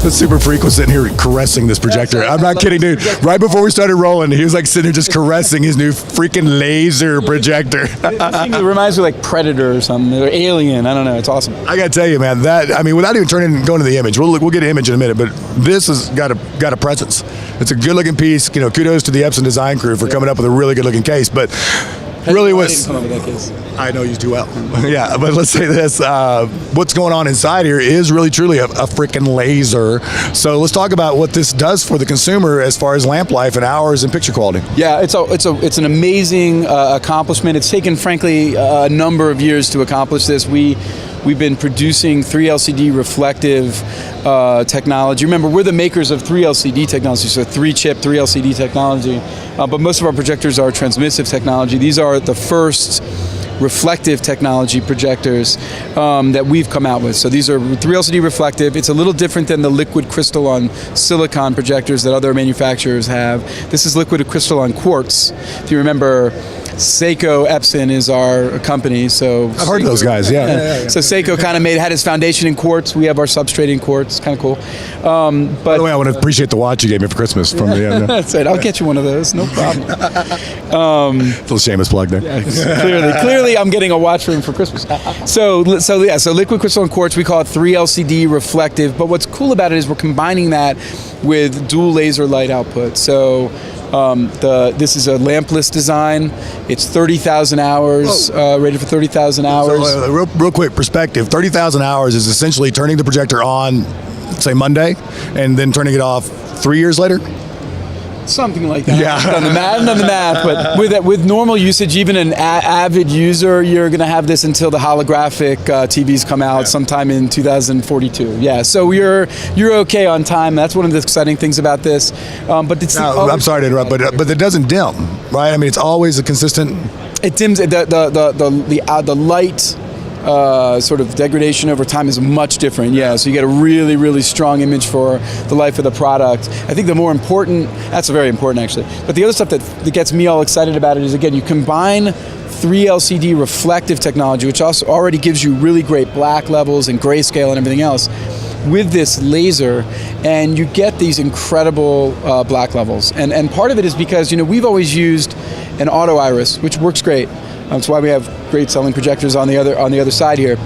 The super freak was sitting here caressing this projector. I'm not kidding, dude. Right before we started rolling, he was like sitting here just caressing his new freaking laser projector. It reminds me of like Predator or something, or Alien. I don't know. It's awesome. I gotta tell you, man, without even going to the image, we'll get an image in a minute, but this has got a presence. It's a good looking piece. Kudos to the Epson design crew for coming up with a really good looking case, but really was. I didn't come up with that case. I know you too well. Yeah, but let's say this. What's going on inside here is really truly a freaking laser. So let's talk about what this does for the consumer as far as lamp life and hours and picture quality. Yeah, it's an amazing accomplishment. It's taken, frankly, a number of years to accomplish this. We've been producing 3LCD reflective technology. Remember, we're the makers of 3LCD technology, so 3-chip, 3LCD technology. But most of our projectors are transmissive technology. These are the first reflective technology projectors that we've come out with. So these are 3LCD reflective. It's a little different than the liquid crystalline silicon projectors that other manufacturers have. This is liquid crystalline quartz. If you remember, Seiko Epson is our company, so I've heard of those guys. Yeah. So Seiko kind of had his foundation in quartz. We have our substrate in quartz. Kind of cool. But by the way, I want to appreciate the watch you gave me for Christmas from the. That's right. I'll get you one of those. No problem. Little shameless plug there. Yeah, clearly, I'm getting a watch ring for Christmas. So liquid crystalline quartz. We call it 3LCD reflective. But what's cool about it is we're combining that with dual laser light output. So. This is a lampless design. It's 30,000 hours, rated for 30,000 hours. So, real quick perspective, 30,000 hours is essentially turning the projector on, say Monday, and then turning it off 3 years later? Something like that. Yeah. I've done the math, but with normal usage, even an avid user, you're going to have this until the holographic TVs come out sometime in 2042. Yeah, so you're okay on time. That's one of the exciting things about this. But it's I'm sorry to interrupt, but it doesn't dim, right? I mean, it's always a consistent. It dims. The light. Sort of degradation over time is much different. Yeah, so you get a really, really strong image for the life of the product. I think the more important, that's very important actually, but the other stuff that gets me all excited about it is, again, you combine 3LCD reflective technology, which also already gives you really great black levels and grayscale and everything else, with this laser, and you get these incredible black levels. And part of it is because, we've always used an auto iris, which works great. That's why we have great selling projectors on the other side here.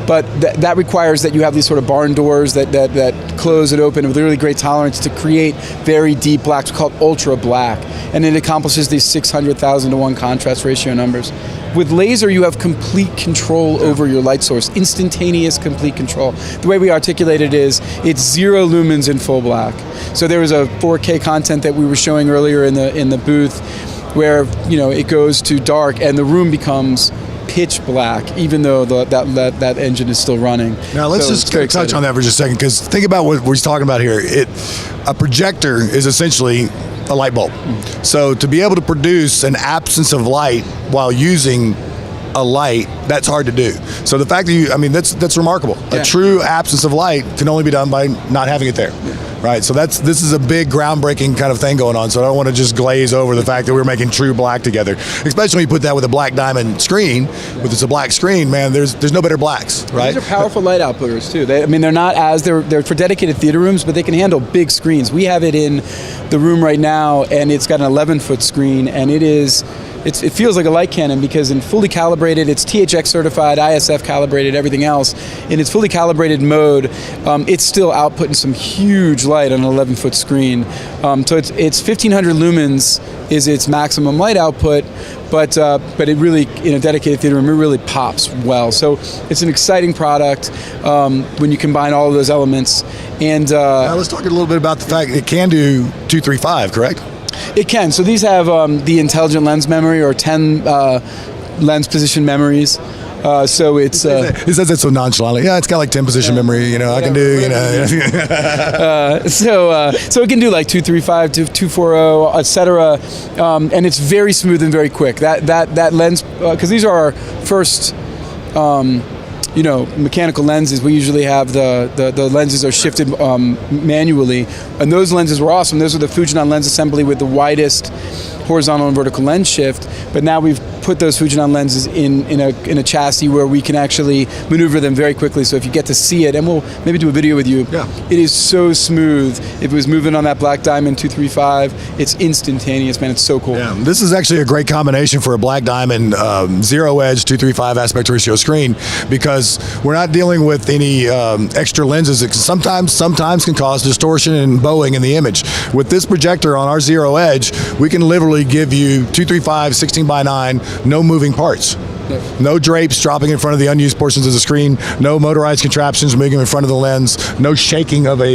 But that requires that you have these sort of barn doors that close and open with really great tolerance to create very deep blacks, called ultra black. And it accomplishes these 600,000 to 1 contrast ratio numbers. With laser, you have complete control over your light source, instantaneous complete control. The way we articulate it is, it's 0 lumens in full black. So there was a 4K content that we were showing earlier in the booth, where it goes to dark and the room becomes pitch black, even though that engine is still running. Now let's just touch on that for just a second, because think about what we're talking about here. A projector is essentially a light bulb. So to be able to produce an absence of light while using a light, that's hard to do. So the fact that that's remarkable. Yeah. A true absence of light can only be done by not having it there. Right, so this is a big groundbreaking kind of thing going on. So I don't want to just glaze over the fact that we're making true black together, especially when you put that with a black diamond screen. With it's a black screen, man, there's no better blacks, right? These are powerful light outputters too. They're for dedicated theater rooms, but they can handle big screens. We have it in the room right now, and it's got an 11-foot screen, and it feels like a light cannon, because in fully calibrated, it's THX certified, ISF calibrated, everything else. In its fully calibrated mode, it's still outputting some huge light on an 11-foot screen. So it's 1,500 lumens is its maximum light output, but it really, in a dedicated theater room, it really pops well. So it's an exciting product when you combine all of those elements. And now let's talk a little bit about the fact it can do 235, correct? It can. So these have the intelligent lens memory, or 10 lens position memories. So it's... He says it so nonchalantly. Yeah, it's got like 10 position memory, I can do, So it can do like 235 to 240, etc. And it's very smooth and very quick. That lens, because these are our first... mechanical lenses. We usually have the lenses are shifted manually, and those lenses were awesome. Those are the Fujinon lens assembly with the widest horizontal and vertical lens shift. But now we've put those Fujinon lenses in a chassis where we can actually maneuver them very quickly. So if you get to see it, and we'll maybe do a video with you, it is so smooth. If it was moving on that Black Diamond 235, it's instantaneous, man. It's so cool. Yeah, this is actually a great combination for a Black Diamond zero edge 235 aspect ratio screen, because we're not dealing with any extra lenses that sometimes can cause distortion and bowing in the image. With this projector on our zero edge, we can literally give you 235 16:9, no moving parts. No drapes dropping in front of the unused portions of the screen. No motorized contraptions moving in front of the lens. No shaking it's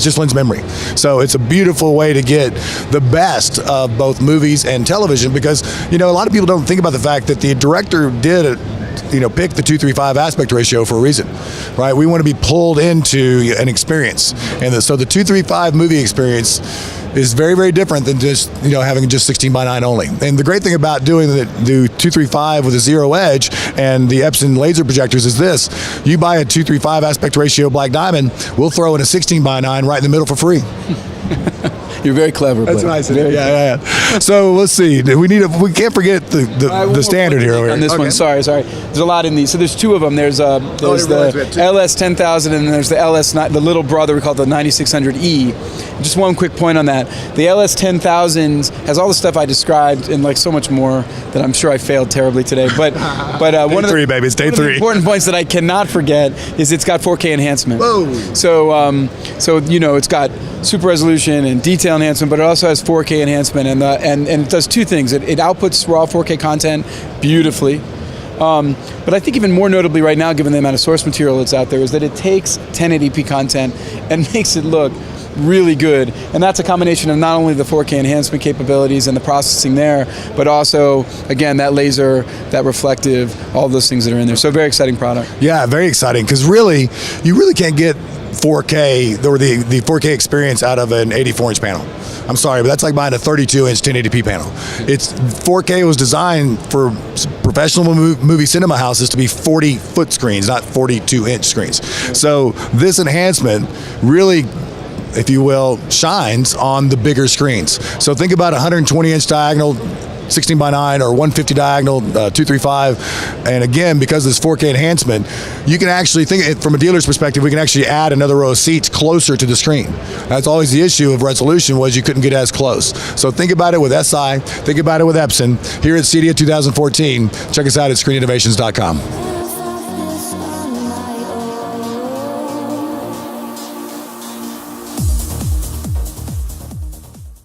just lens memory. So it's a beautiful way to get the best of both movies and television, because a lot of people don't think about the fact that the director did pick the 235 aspect ratio for a reason, right? We want to be pulled into an experience, and so the 235 movie experience is very, very different than just having just 16:9 only. And the great thing about doing the 235 with a zero edge and the Epson laser projectors is this: you buy a 235 aspect ratio Black Diamond, we'll throw in a 16:9 right in the middle for free. You're very clever. That's what I said. Yeah. So let's see. We can't forget the standard here. On this one, sorry. There's a lot in these. So there's two of them. There's the LS 10,000 and there's the LS, the little brother we call the 9600E. Just one quick point on that. The LS 10,000 has all the stuff I described and so much more that I'm sure I failed terribly today. But one of the important points that I cannot forget is it's got 4K enhancement. Whoa. So it's got super resolution and detail enhancement, but it also has 4K enhancement, and it does two things. It outputs raw 4K content beautifully. But I think even more notably right now, given the amount of source material that's out there, is that it takes 1080p content and makes it look really good. And that's a combination of not only the 4K enhancement capabilities and the processing there, but also, again, that laser, that reflective, all those things that are in there. So very exciting product. Yeah, very exciting, because you really can't get 4K or the 4K experience out of an 84-inch panel. I'm sorry, but that's like buying a 32-inch 1080p panel. 4K was designed for professional movie cinema houses to be 40-foot screens, not 42-inch screens. So this enhancement really, if you will, shines on the bigger screens. So think about 120-inch diagonal 16:9 or 150 diagonal 235, and again, because of this 4K enhancement, you can actually think from a dealer's perspective, we can actually add another row of seats closer to the screen. That's always the issue of resolution, was you couldn't get as close. So think about it with SI, think about it with Epson. Here at CEDIA 2014, check us out at screeninnovations.com.